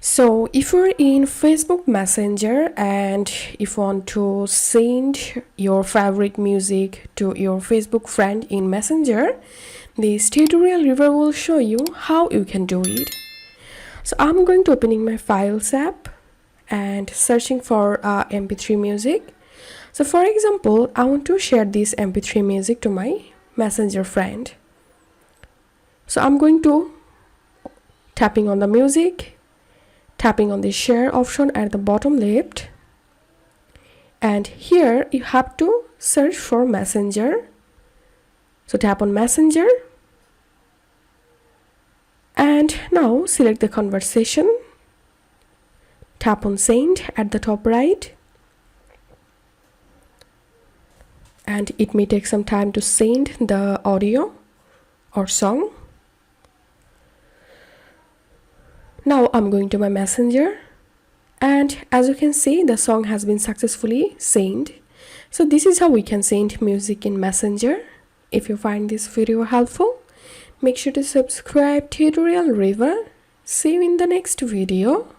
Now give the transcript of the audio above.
So if you're in Facebook Messenger and if you want to send your favorite music to your Facebook friend in Messenger, this tutorial review will show you how you can do it. So I'm going to opening my Files app and searching for MP3 music. So for example, I want to share this MP3 music to my Messenger friend. So I'm going to tapping on the music, tapping on the share option at the bottom left, and here you have to search for Messenger. So tap on Messenger and now select the conversation, tap on send at the top right, and it may take some time to send the audio or song. Now I'm going to my Messenger, and as you can see, the song has been successfully sent. So this is how we can send music in Messenger. If you find this video helpful, make sure to subscribe tutorial reviewer. See you in the next video.